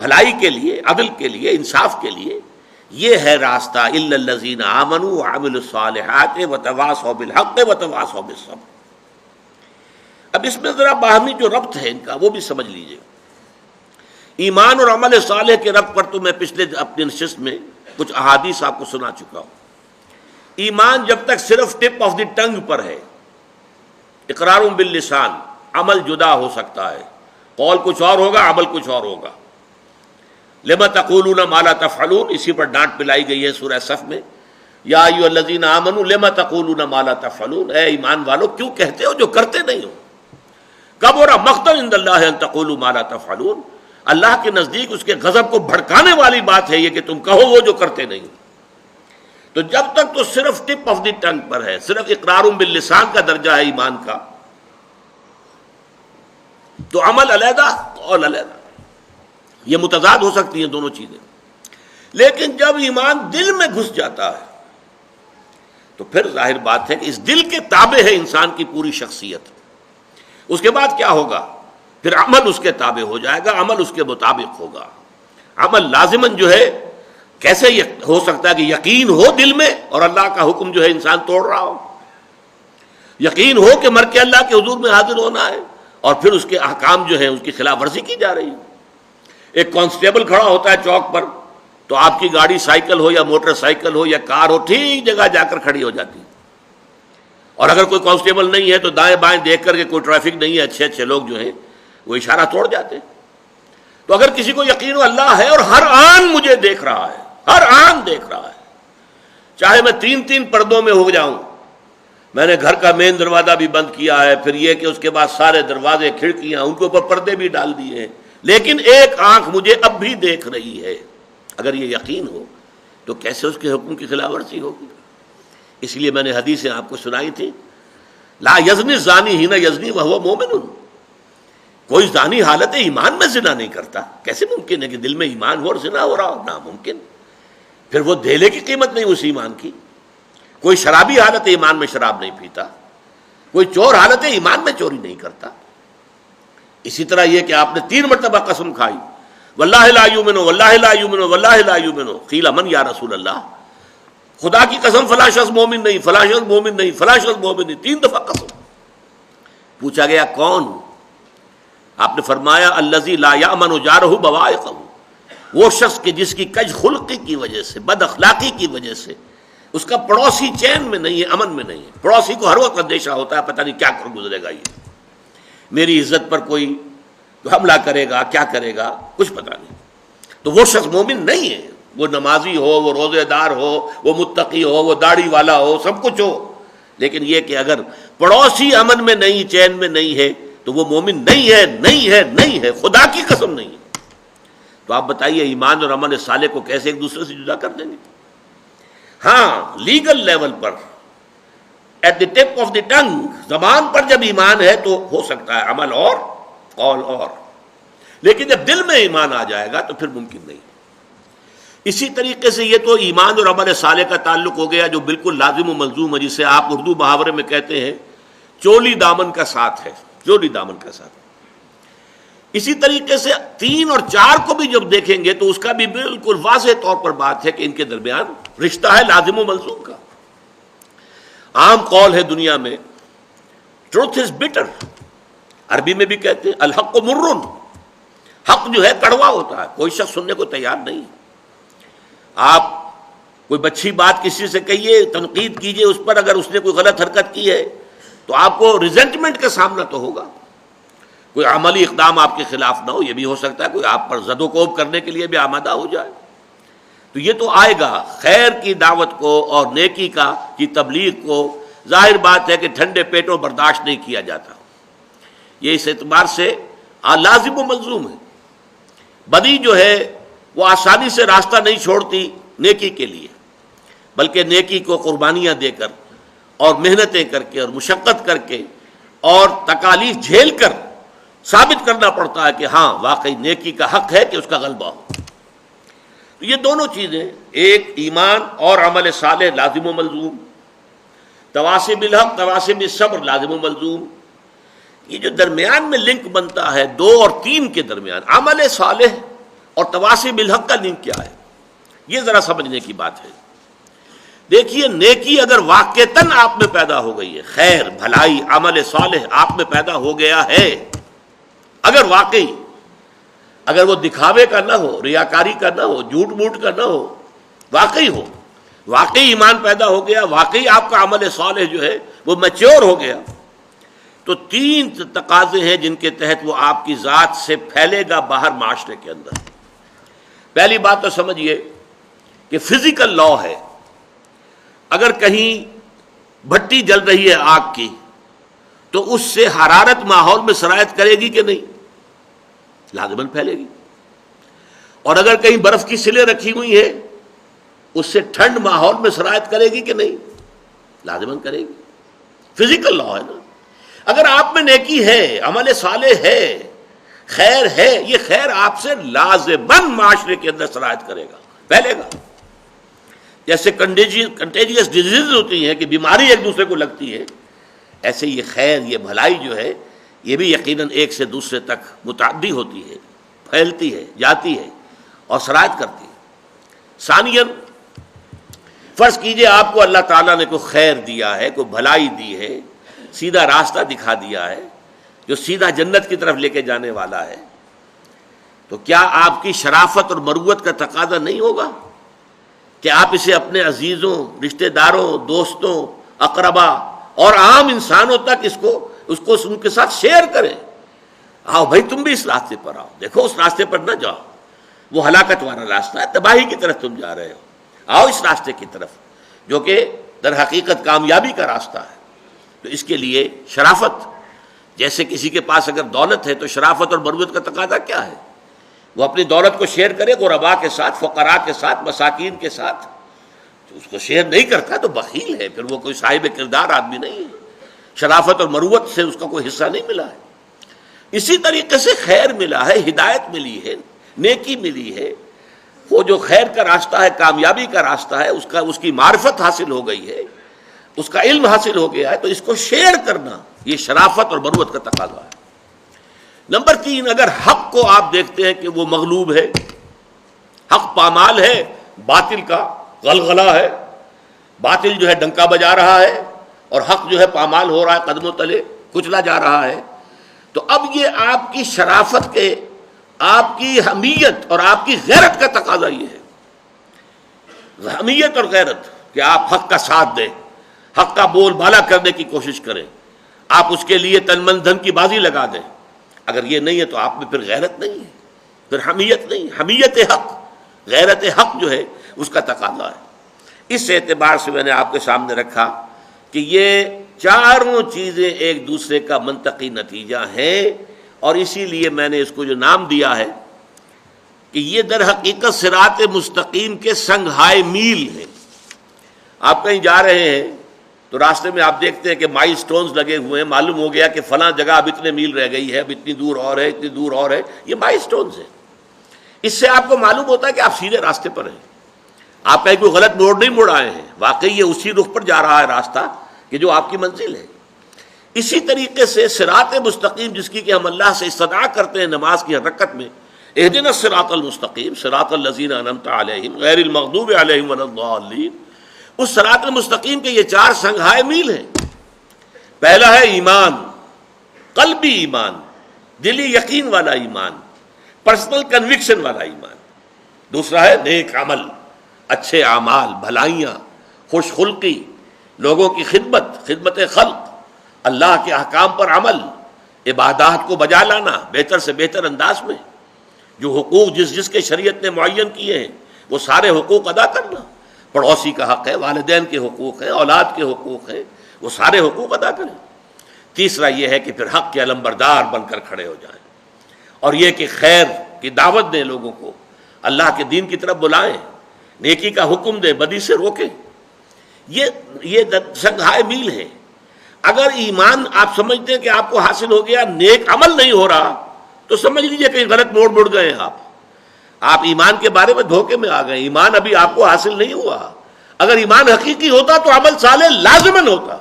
S1: بھلائی کے لیے، عدل کے لیے، انصاف کے لیے، یہ ہے راستہ الا الذین آمنوا وعملوا الصالحات وتواصوا بالحق وتواصوا بالصبر۔ اب اس میں ذرا باہمی جو ربط ہے ان کا وہ بھی سمجھ لیجئے۔ ایمان اور عمل صالح کے ربط پر تو میں پچھلے اپنی نشست میں کچھ احادیث آپ کو سنا چکا ہوں۔ ایمان جب تک صرف ٹپ آف دی ٹنگ پر ہے، اقرار باللسان، عمل جدا ہو سکتا ہے، قول کچھ اور ہوگا، عمل کچھ اور ہوگا۔ لما تقولون ما لا تفعلون، اسی پر ڈانٹ پلائی گئی ہے سورہ صف میں، یا ایھا الذین آمنوا لما تقولون ما لا تفعلون، اے ایمان والو کیوں کہتے ہو جو کرتے نہیں ہو۔ کبر مقتا عند اللہ ان تقولوا ما لا تفعلون، اللہ کے نزدیک اس کے غضب کو بھڑکانے والی بات ہے یہ کہ تم کہو وہ جو کرتے نہیں ہو۔ تو جب تک تو صرف ٹپ آف دی ٹنگ پر ہے، صرف اقرار باللسان کا درجہ ہے ایمان کا، تو عمل علیحدہ قول علیحدہ، یہ متضاد ہو سکتی ہیں دونوں چیزیں۔ لیکن جب ایمان دل میں گھس جاتا ہے تو پھر ظاہر بات ہے کہ اس دل کے تابع ہے انسان کی پوری شخصیت۔ اس کے بعد کیا ہوگا؟ پھر عمل اس کے تابع ہو جائے گا، عمل اس کے مطابق ہوگا۔ عمل لازماً جو ہے، کیسے ہو سکتا ہے کہ یقین ہو دل میں اور اللہ کا حکم جو ہے انسان توڑ رہا ہو؟ یقین ہو کہ مر کے اللہ کے حضور میں حاضر ہونا ہے اور پھر اس کے احکام جو ہیں اس کی خلاف ورزی کی جا رہی ہے۔ ایک کانسٹیبل کھڑا ہوتا ہے چوک پر تو آپ کی گاڑی سائیکل ہو یا موٹر سائیکل ہو یا کار ہو ٹھیک جگہ جا کر کھڑی ہو جاتی ہے، اور اگر کوئی کانسٹیبل نہیں ہے تو دائیں بائیں دیکھ کر کے کوئی ٹریفک نہیں ہے، اچھے اچھے لوگ جو ہیں وہ اشارہ توڑ جاتے ہیں۔ تو اگر کسی کو یقین ہو اللہ ہے اور ہر آن مجھے دیکھ رہا ہے، ہر آن دیکھ رہا ہے، چاہے میں تین تین پردوں میں ہو جاؤں، میں نے گھر کا مین دروازہ بھی بند کیا ہے، پھر یہ کہ اس کے بعد سارے دروازے کھڑکیاں ان کے اوپر پردے بھی ڈال دیے ہیں، لیکن ایک آنکھ مجھے اب بھی دیکھ رہی ہے، اگر یہ یقین ہو تو کیسے اس کے حکم کی خلاف ورزی ہوگی؟ اس لیے میں نے حدیثیں آپ کو سنائی تھی، لا یزنی الزانی حین یزنی وہو مومن، کوئی زانی حالت ایمان میں زنا نہیں کرتا۔ کیسے ممکن ہے کہ دل میں ایمان ہو اور زنا ہو رہا ہو؟ ناممکن۔ پھر وہ دھیلے کی قیمت نہیں اس ایمان کی۔ کوئی شرابی حالت ایمان میں شراب نہیں پیتا، کوئی چور حالت ایمان میں چوری نہیں کرتا۔ اسی طرح یہ کہ آپ نے 3 مرتبہ قسم کھائی، واللہ لا یؤمن واللہ لا یؤمن واللہ لا یؤمن، قیل من یا رسول اللہ، خدا کی قسم فلاں شخص مومن نہیں، فلاں شخص مومن نہیں، فلاں شخص مومن نہیں، 3 دفعہ قسم۔ پوچھا گیا کون؟ آپ نے فرمایا الذی لا یأمن جارہ بوائقہ، وہ شخص کہ جس کی کج خلقی کی وجہ سے، بد اخلاقی کی وجہ سے اس کا پڑوسی چین میں نہیں ہے، امن میں نہیں ہے۔ پڑوسی کو ہر وقت اندیشہ ہوتا ہے پتہ نہیں کیا کر گزرے گا، یہ میری عزت پر کوئی حملہ کرے گا، کیا کرے گا، کچھ پتہ نہیں۔ تو وہ شخص مومن نہیں ہے، وہ نمازی ہو، وہ روزے دار ہو، وہ متقی ہو، وہ داڑھی والا ہو، سب کچھ ہو، لیکن یہ کہ اگر پڑوسی امن میں نہیں، چین میں نہیں ہے تو وہ مومن نہیں ہے، نہیں ہے، نہیں ہے، خدا کی قسم نہیں ہے۔ تو آپ بتائیے ایمان اور عمل صالح کو کیسے ایک دوسرے سے جدا کر دیں گے؟ ہاں لیگل لیول پر، at the tip of the tongue, زبان پر جب ایمان ہے تو ہو سکتا ہے عمل اور قول اور، لیکن جب دل میں ایمان آ جائے گا تو پھر ممکن نہیں۔ اسی طریقے سے یہ تو ایمان اور عمل صالح کا تعلق ہو گیا جو بالکل لازم و ملزوم ہے، جسے آپ اردو محاورے میں کہتے ہیں چولی دامن کا ساتھ ہے، چولی دامن کا ساتھ۔ اسی طریقے سے 3 اور 4 کو بھی جب دیکھیں گے تو اس کا بھی بالکل واضح طور پر بات ہے کہ ان کے درمیان رشتہ ہے لازم و ملزوم کا۔ عام قول ہے دنیا میں ٹروتھ از بٹر، عربی میں بھی کہتے ہیں الحق مرن، حق جو ہے کڑوا ہوتا ہے، کوئی شخص سننے کو تیار نہیں۔ آپ کوئی بچی بات کسی سے کہیے، تنقید کیجئے اس پر، اگر اس نے کوئی غلط حرکت کی ہے تو آپ کو ریزنٹمنٹ کا سامنا تو ہوگا، کوئی عملی اقدام آپ کے خلاف نہ ہو، یہ بھی ہو سکتا ہے کوئی آپ پر زد و کوب کرنے کے لیے بھی آمادہ ہو جائے، تو یہ تو آئے گا۔ خیر کی دعوت کو اور نیکی کی تبلیغ کو ظاہر بات ہے کہ ٹھنڈے پیٹوں برداشت نہیں کیا جاتا، یہ اس اعتبار سے لازم و ملزوم ہے۔ بدی جو ہے وہ آسانی سے راستہ نہیں چھوڑتی نیکی کے لیے، بلکہ نیکی کو قربانیاں دے کر اور محنتیں کر کے اور مشقت کر کے اور تکالیف جھیل کر ثابت کرنا پڑتا ہے کہ ہاں واقعی نیکی کا حق ہے کہ اس کا غلبہ ہو۔ تو یہ دونوں چیزیں، ایک ایمان اور عمل صالح لازم و ملزوم، تواصی بالحق تواصی بالصبر لازم و ملزوم، یہ جو درمیان میں لنک بنتا ہے 2 اور 3 کے درمیان، عمل صالح اور تواصی بالحق کا لنک کیا ہے؟ یہ ذرا سمجھنے کی بات ہے۔ دیکھیے نیکی اگر واقعتاً آپ میں پیدا ہو گئی ہے، خیر بھلائی عمل صالح آپ میں پیدا ہو گیا ہے، اگر واقعی، اگر وہ دکھاوے کا نہ ہو، ریاکاری کا نہ ہو، جھوٹ موٹ کا نہ ہو، واقعی ہو، واقعی ایمان پیدا ہو گیا، واقعی آپ کا عمل صالح جو ہے وہ میچور ہو گیا، تو تین تقاضے ہیں جن کے تحت وہ آپ کی ذات سے پھیلے گا باہر معاشرے کے اندر۔ پہلی بات تو سمجھیے کہ فزیکل لا ہے، اگر کہیں بھٹی جل رہی ہے آگ کی تو اس سے حرارت ماحول میں سرایت کرے گی کہ نہیں؟ لازماً پھیلے گی۔ اور اگر کہیں برف کی سلیں رکھی ہوئی ہیں اس سے ٹھنڈ ماحول میں سرایت کرے گی کہ نہیں؟ لازماً کرے گی، فزیکل لا ہے نا۔ اگر آپ میں نیکی ہے، عمل صالح ہے، خیر ہے، یہ خیر آپ سے لازماً معاشرے کے اندر سرایت کرے گا، پھیلے گا۔ جیسے کنٹیجیس ڈیزیز ہوتی ہیں کہ بیماری ایک دوسرے کو لگتی ہے، ایسے یہ خیر، یہ بھلائی جو ہے یہ بھی یقیناً ایک سے دوسرے تک متعدی ہوتی ہے، پھیلتی ہے، جاتی ہے اور سرایت کرتی ہے۔ ثانیاً فرض کیجئے آپ کو اللہ تعالیٰ نے کوئی خیر دیا ہے، کوئی بھلائی دی ہے، سیدھا راستہ دکھا دیا ہے جو سیدھا جنت کی طرف لے کے جانے والا ہے، تو کیا آپ کی شرافت اور مروت کا تقاضا نہیں ہوگا کہ آپ اسے اپنے عزیزوں، رشتہ داروں، دوستوں، اقربا اور عام انسانوں تک اس کو ان کے ساتھ شیئر کریں؟ آؤ بھائی تم بھی اس راستے پر آؤ، دیکھو اس راستے پر نہ جاؤ، وہ ہلاکت والا راستہ ہے، تباہی کی طرف تم جا رہے ہو، آؤ اس راستے کی طرف جو کہ در حقیقت کامیابی کا راستہ ہے۔ تو اس کے لیے شرافت، جیسے کسی کے پاس اگر دولت ہے تو شرافت اور مروت کا تقاضا کیا ہے؟ وہ اپنی دولت کو شیئر کرے غرباء کے ساتھ، فقراء کے ساتھ، مساکین کے ساتھ۔ تو اس کو شیئر نہیں کرتا تو بخیل ہے، پھر وہ کوئی صاحب کردار آدمی نہیں ہے، شرافت اور مروت سے اس کا کوئی حصہ نہیں ملا ہے۔ اسی طریقے سے خیر ملا ہے، ہدایت ملی ہے، نیکی ملی ہے، وہ جو خیر کا راستہ ہے، کامیابی کا راستہ ہے، اس کی معرفت حاصل ہو گئی ہے، اس کا علم حاصل ہو گیا ہے، تو اس کو شیئر کرنا یہ شرافت اور مروت کا تقاضا ہے۔ نمبر 3، اگر حق کو آپ دیکھتے ہیں کہ وہ مغلوب ہے، حق پامال ہے، باطل کا غلغلہ ہے، باطل جو ہے ڈنکا بجا رہا ہے اور حق جو ہے پامال ہو رہا ہے، قدموں تلے کچلا جا رہا ہے، تو اب یہ آپ کی شرافت کے، آپ کی حمیت اور آپ کی غیرت کا تقاضا یہ ہے، حمیت اور غیرت، کہ آپ حق کا ساتھ دیں، حق کا بول بالا کرنے کی کوشش کریں، آپ اس کے لیے تن من دھن کی بازی لگا دیں۔ اگر یہ نہیں ہے تو آپ میں پھر غیرت نہیں ہے، پھر حمیت نہیں، حمیت حق، غیرت حق جو ہے اس کا تقاضا ہے۔ اس اعتبار سے میں نے آپ کے سامنے رکھا کہ یہ چاروں چیزیں ایک دوسرے کا منطقی نتیجہ ہیں، اور اسی لیے میں نے اس کو جو نام دیا ہے کہ یہ در حقیقت صراط مستقیم کے سنگھائے میل ہیں۔ آپ کہیں جا رہے ہیں تو راستے میں آپ دیکھتے ہیں کہ مائی سٹونز لگے ہوئے ہیں، معلوم ہو گیا کہ فلاں جگہ اب اتنے میل رہ گئی ہے، اب اتنی دور اور ہے، اتنی دور اور ہے، یہ مائی سٹونز ہیں۔ اس سے آپ کو معلوم ہوتا ہے کہ آپ سیدھے راستے پر ہیں، آپ کہیں کوئی غلط موڑ نہیں موڑ آئے ہیں، واقعی یہ اسی رخ پر جا رہا ہے راستہ کہ جو آپ کی منزل ہے۔ اسی طریقے سے صراط مستقیم جس کی کہ ہم اللہ سے استدعا کرتے ہیں نماز کی حرکت میں، اہدنا الصراط المستقیم صراط الذین انعمت علیہم غیر المغضوب علیہم ولا الضالین، اس صراط مستقیم کے یہ 4 سنگھائے میل ہیں۔ پہلا ہے ایمان، قلبی ایمان، دلی یقین والا ایمان، پرسنل کنوکشن والا ایمان۔ دوسرا ہے نیک عمل، اچھے اعمال، بھلائیاں، خوش خلقی، لوگوں کی خدمت خلق، اللہ کے احکام پر عمل، عبادات کو بجا لانا بہتر سے بہتر انداز میں، جو حقوق جس کے شریعت نے معین کیے ہیں وہ سارے حقوق ادا کرنا، پڑوسی کا حق ہے، والدین کے حقوق ہیں، اولاد کے حقوق ہیں، وہ سارے حقوق ادا کریں۔ تیسرا یہ ہے کہ پھر حق کے علمبردار بن کر کھڑے ہو جائیں، اور یہ کہ خیر کی دعوت دیں، لوگوں کو اللہ کے دین کی طرف بلائیں، نیکی کا حکم دیں، بدی سے روکیں۔ یہ سنگھائے میل ہے۔ اگر ایمان آپ سمجھتے ہیں کہ آپ کو حاصل ہو گیا، نیک عمل نہیں ہو رہا، تو سمجھ لیجئے کہیں غلط موڑ گئے ہیں آپ ایمان کے بارے میں دھوکے میں آ گئے، ایمان ابھی آپ کو حاصل نہیں ہوا۔ اگر ایمان حقیقی ہوتا تو عمل صالح لازماً ہوتا۔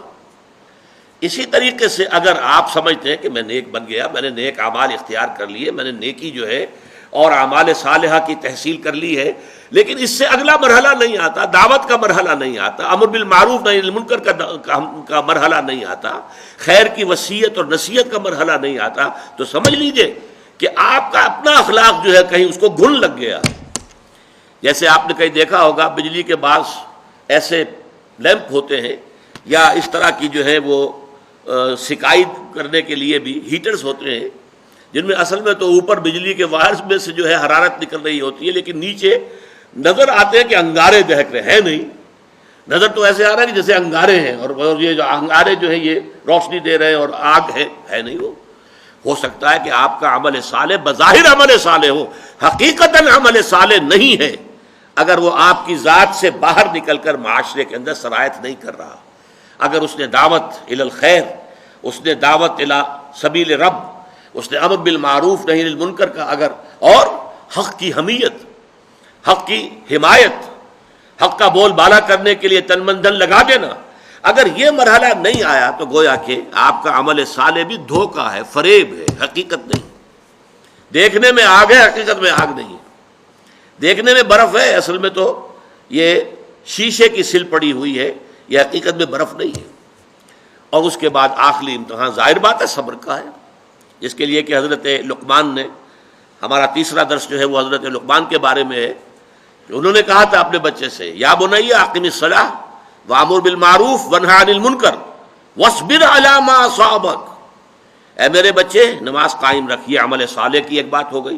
S1: اسی طریقے سے اگر آپ سمجھتے ہیں کہ میں نیک بن گیا، میں نے نیک اعمال اختیار کر لیے، میں نے نیکی جو ہے اور اعمال صالحہ کی تحصیل کر لی ہے، لیکن اس سے اگلا مرحلہ نہیں آتا، دعوت کا مرحلہ نہیں آتا، امر بالمعروف نہی عن المنکر کا مرحلہ نہیں آتا، خیر کی وصیت اور نصیحت کا مرحلہ نہیں آتا، تو سمجھ لیجئے کہ آپ کا اپنا اخلاق جو ہے کہیں اس کو گھن لگ گیا۔ جیسے آپ نے کہیں دیکھا ہوگا بجلی کے بعض ایسے لیمپ ہوتے ہیں یا اس طرح کی جو ہے وہ سکائی کرنے کے لیے بھی ہیٹرز ہوتے ہیں، جن میں اصل میں تو اوپر بجلی کے وائرز میں سے جو ہے حرارت نکل رہی ہوتی ہے، لیکن نیچے نظر آتے ہیں کہ انگارے دہک رہے ہیں، نہیں، نظر تو ایسے آ رہا ہے کہ جیسے انگارے ہیں، اور یہ جو انگارے جو ہیں یہ روشنی دے رہے ہیں اور آگ ہے نہیں۔ وہ ہو سکتا ہے کہ آپ کا عمل صالح بظاہر عمل صالح ہو، حقیقتاً عمل صالح نہیں ہے، اگر وہ آپ کی ذات سے باہر نکل کر معاشرے کے اندر سرایت نہیں کر رہا۔ اگر اس نے دعوت الی الخیر، اس نے دعوت الی سبیل رب، اس نے امر بالمعروف نہی عن المنکر کا اگر، اور حق کی حمیت، حق کی حمایت، حق کا بول بالا کرنے کے لیے تن من دھن لگا دینا، اگر یہ مرحلہ نہیں آیا تو گویا کہ آپ کا عمل صالح بھی دھوکہ ہے، فریب ہے، حقیقت نہیں۔ دیکھنے میں آگ ہے، حقیقت میں آگ نہیں ہے۔ دیکھنے میں برف ہے، اصل میں تو یہ شیشے کی سل پڑی ہوئی ہے، یہ حقیقت میں برف نہیں ہے۔ اور اس کے بعد آخری امتحان ظاہر بات ہے صبر کا ہے، جس کے لیے کہ حضرت لقمان نے، ہمارا تیسرا درس جو ہے وہ حضرت لقمان کے بارے میں ہے، کہ انہوں نے کہا تھا اپنے بچے سے، یا بنی اقم الصلاۃ وامر بالمعروف وانہی عن المنکر واصبر علی ما اصابک، اے میرے بچے نماز قائم رکھیے، عمل صالح کی ایک بات ہو گئی،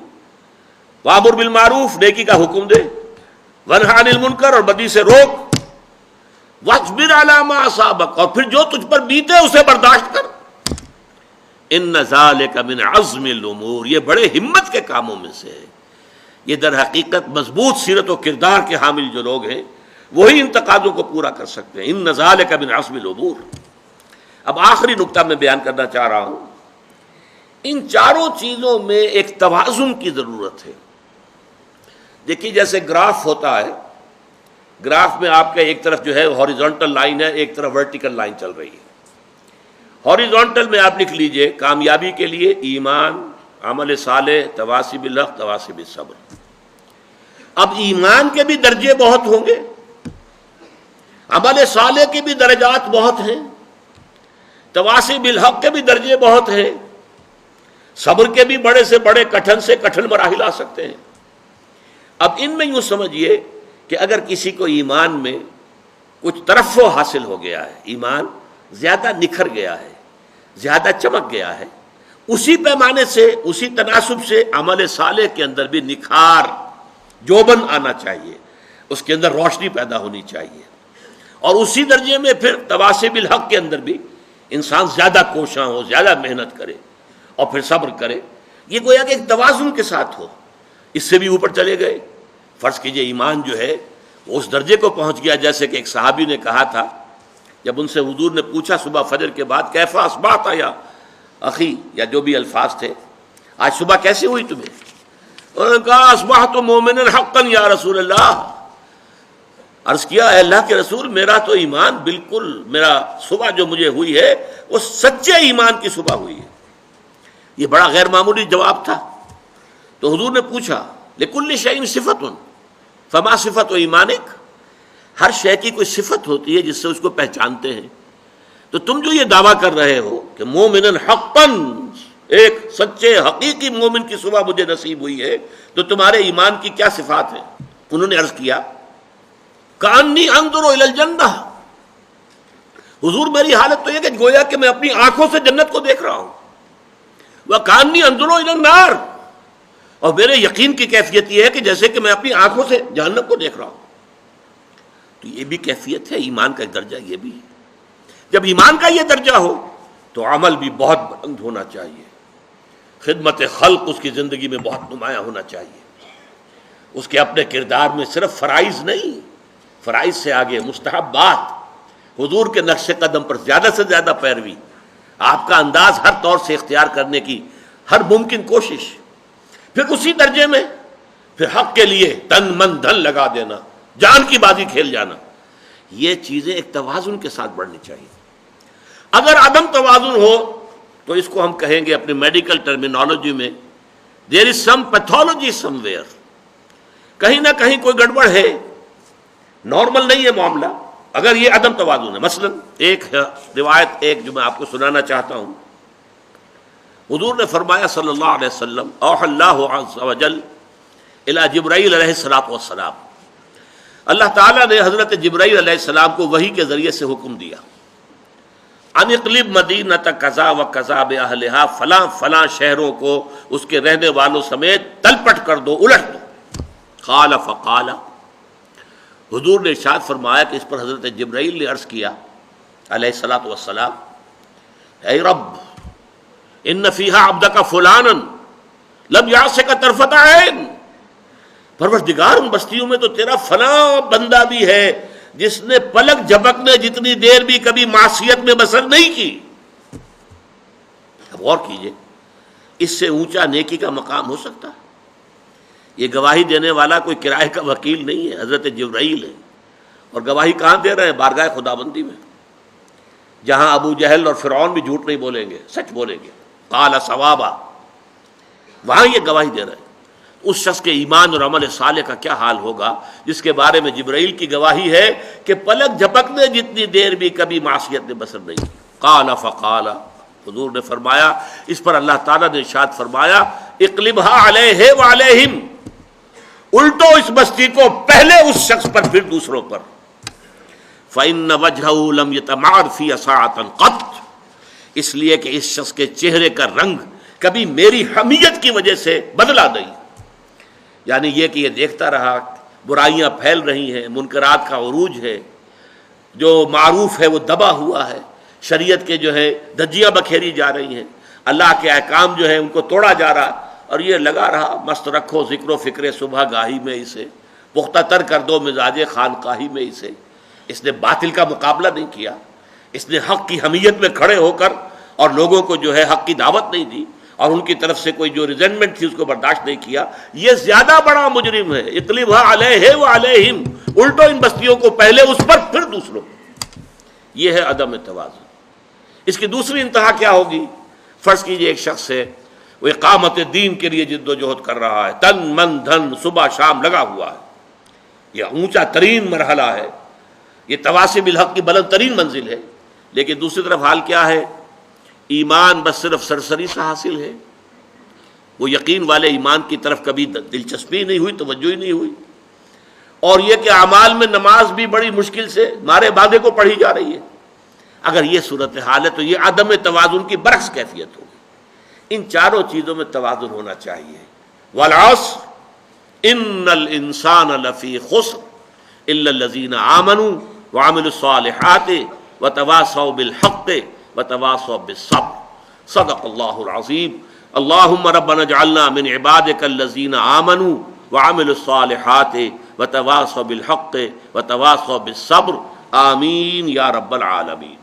S1: وامر بالمعروف نیکی کا حکم دے، وانہی عن المنکر اور بدی سے روک، واصبر علی ما اصابک اور پھر جو تجھ پر بیتے اسے برداشت کر، ان ذالک من عزم الامور، یہ بڑے ہمت کے کاموں میں سے ہے۔ یہ در حقیقت مضبوط سیرت و کردار کے حامل جو لوگ ہیں وہی ان تقاضوں کو پورا کر سکتے ہیں، ان ذالک من عزم الامور۔ اب آخری نقطہ میں بیان کرنا چاہ رہا ہوں، ان چاروں چیزوں میں ایک توازن کی ضرورت ہے۔ دیکھیے جیسے گراف ہوتا ہے، گراف میں آپ کا ایک طرف جو ہے ہاریزونٹل لائن ہے، ایک طرف ورٹیکل لائن چل رہی ہے۔ ہاریزونٹل میں آپ لکھ لیجئے کامیابی کے لیے ایمان، عمل صالح، تواصی بالحق، تواصی بالصبر۔ اب ایمان کے بھی درجے بہت ہوں گے، عمل صالح کے بھی درجات بہت ہیں، تواصی بالحق کے بھی درجے بہت ہیں، صبر کے بھی بڑے سے بڑے کٹھن سے کٹھن مراحل آ سکتے ہیں۔ اب ان میں یوں سمجھیے کہ اگر کسی کو ایمان میں کچھ ترفع حاصل ہو گیا ہے، ایمان زیادہ نکھر گیا ہے، زیادہ چمک گیا ہے، اسی پیمانے سے، اسی تناسب سے عمل صالح کے اندر بھی نکھار، جوبن آنا چاہیے، اس کے اندر روشنی پیدا ہونی چاہیے، اور اسی درجے میں پھر تواصی بالحق کے اندر بھی انسان زیادہ کوشاں ہو، زیادہ محنت کرے اور پھر صبر کرے۔ یہ گویا کہ ایک توازن کے ساتھ ہو۔ اس سے بھی اوپر چلے گئے، فرض کیجئے ایمان جو ہے وہ اس درجے کو پہنچ گیا جیسے کہ ایک صحابی نے کہا تھا، جب ان سے حضور نے پوچھا صبح فجر کے بعد، کیف اصبحت یا اخی، یا جو بھی الفاظ تھے، آج صبح کیسے ہوئی تمہیں؟ انہوں نے کہا اصبحت مومنا حقا یا رسول اللہ، عرض کیا اے اللہ کے رسول میرا تو ایمان بالکل، میرا صبح جو مجھے ہوئی ہے وہ سچے ایمان کی صبح ہوئی ہے۔ یہ بڑا غیر معمولی جواب تھا۔ تو حضور نے پوچھا لکل شیء صفۃ فما صفۃ ایمانک، ہر شے کی کوئی صفت ہوتی ہے جس سے اس کو پہچانتے ہیں، تو تم جو یہ دعویٰ کر رہے ہو کہ مومن حقا، ایک سچے حقیقی مومن کی صبح مجھے نصیب ہوئی ہے، تو تمہارے ایمان کی کیا صفات ہیں؟ انہوں نے عرض کیا کانی انظر الی الجنہ، حضور میری حالت تو یہ کہ گویا کہ میں اپنی آنکھوں سے جنت کو دیکھ رہا ہوں، وکانی انظر الی النار، اور میرے یقین کی کیفیت یہ ہے کہ جیسے کہ میں اپنی آنکھوں سے جہنم کو دیکھ رہا ہوں۔ تو یہ بھی کیفیت ہے، ایمان کا ایک درجہ یہ بھی ہے۔ جب ایمان کا یہ درجہ ہو تو عمل بھی بہت بلند ہونا چاہیے، خدمت خلق اس کی زندگی میں بہت نمایاں ہونا چاہیے، اس کے اپنے کردار میں صرف فرائض نہیں، فرائض سے آگے مستحبات، حضور کے نقش قدم پر زیادہ سے زیادہ پیروی، آپ کا انداز ہر طور سے اختیار کرنے کی ہر ممکن کوشش، پھر اسی درجے میں پھر حق کے لیے تن من دھن لگا دینا، جان کی بازی کھیل جانا، یہ چیزیں ایک توازن کے ساتھ بڑھنی چاہیے۔ اگر عدم توازن ہو تو اس کو ہم کہیں گے اپنی میڈیکل ٹرمینالوجی میں دیر از سم پیتھولوجی سم ویئر، کہیں نہ کہیں کوئی گڑبڑ ہے، نارمل نہیں ہے معاملہ اگر یہ عدم توازن ہے۔ مثلا ایک روایت جو میں آپ کو سنانا چاہتا ہوں، حضور نے فرمایا صلی اللہ علیہ وسلم، اوحى اللہ عز وجل الی جبرائیل علیہ الصلوۃ والسلام، اللہ تعالیٰ نے حضرت جبرائیل علیہ السلام کو وحی کے ذریعے سے حکم دیا، ان اقلب مدینۃ کذا و کذا باہلھا، فلاں فلاں شہروں کو اس کے رہنے والوں سمیت تلپٹ کر دو، الٹ دو۔ قال فقال، حضور نے ارشاد فرمایا کہ اس پر حضرت جبرائیل نے عرض کیا علیہ الصلوۃ والسلام، اے رب ان فیہا عبدک فلانا لم یعصک طرفۃ عین، پروردگار ان بستیوں میں تو تیرا فلاں بندہ بھی ہے جس نے پلک جھپکنے جتنی دیر بھی کبھی معصیت میں بسر نہیں کی۔ اب غور کیجئے، اس سے اونچا نیکی کا مقام ہو سکتا ہے؟ یہ گواہی دینے والا کوئی کرائے کا وکیل نہیں ہے، حضرت جبرائیل ہے، اور گواہی کہاں دے رہے ہیں؟ بارگاہ خداوندی میں، جہاں ابو جہل اور فرعون بھی جھوٹ نہیں بولیں گے، سچ بولیں گے، قال ثوابا، وہاں یہ گواہی دے رہے ہیں۔ اس شخص کے ایمان اور عمل صالح کا کیا حال ہوگا جس کے بارے میں جبرائیل کی گواہی ہے کہ پلک جھپکنے جتنی دیر بھی کبھی معصیت میں بسر نہیں کی۔ قال فقال، حضور نے فرمایا، اس پر اللہ تعالیٰ نے ارشاد فرمایا، اقلبها علیہ وعلیہم، الٹو اس بستی کو، پہلے اس شخص پر پھر دوسروں پر۔ فإن وجهه لم يتمعر في ساعة قط، اس لیے کہ اس شخص کے چہرے کا رنگ کبھی میری حمیت کی وجہ سے بدلا نہیں، یعنی یہ کہ یہ دیکھتا رہا برائیاں پھیل رہی ہیں، منکرات کا عروج ہے، جو معروف ہے وہ دبا ہوا ہے، شریعت کے جو ہے دھجیاں بکھیری جا رہی ہیں، اللہ کے احکام جو ہے ان کو توڑا جا رہا، اور یہ لگا رہا مست رکھو ذکر و فکر صبح گاہی میں اسے، پختہ تر کر دو مزاج خانقاہی میں اسے۔ اس نے باطل کا مقابلہ نہیں کیا، اس نے حق کی حمیت میں کھڑے ہو کر اور لوگوں کو جو ہے حق کی دعوت نہیں دی، اور ان کی طرف سے کوئی جو ریزنمنٹ تھی اس کو برداشت نہیں کیا۔ یہ زیادہ بڑا مجرم ہے۔ اقلبها علیہ وعلیہم، الٹو ان بستیوں کو، پہلے اس پر پھر دوسروں پر۔ یہ ہے عدم توازن۔ اس کی دوسری انتہا کیا ہوگی؟ فرض کیجئے ایک شخص ہے، وہ اقامت دین کے لیے جد و جہد کر رہا ہے، تن من دھن صبح شام لگا ہوا ہے، یہ اونچا ترین مرحلہ ہے، یہ تواصی بالحق کی بلند ترین منزل ہے، لیکن دوسری طرف حال کیا ہے؟ ایمان بس صرف سرسری سا حاصل ہے، وہ یقین والے ایمان کی طرف کبھی دلچسپی نہیں ہوئی، توجہ ہی نہیں ہوئی، اور یہ کہ اعمال میں نماز بھی بڑی مشکل سے مارے باندھے کو پڑھی جا رہی ہے۔ اگر یہ صورتحال ہے تو یہ عدم توازن کی برعکس کیفیت ہوگی۔ ان چاروں چیزوں میں توازن ہونا چاہیے۔ والعصر ان الانسان لفی خسر الا الذین آمنوا وعملوا الصالحات وتواصوا بالحق وتواصوا بالصبر، صدق اللہ العظیم۔ اللہم ربنا اجعلنا من عبادک الذین آمنوا وعملوا الصالحات وتواصوا بالحق وتواصوا بالصبر، آمین یا رب العالمین۔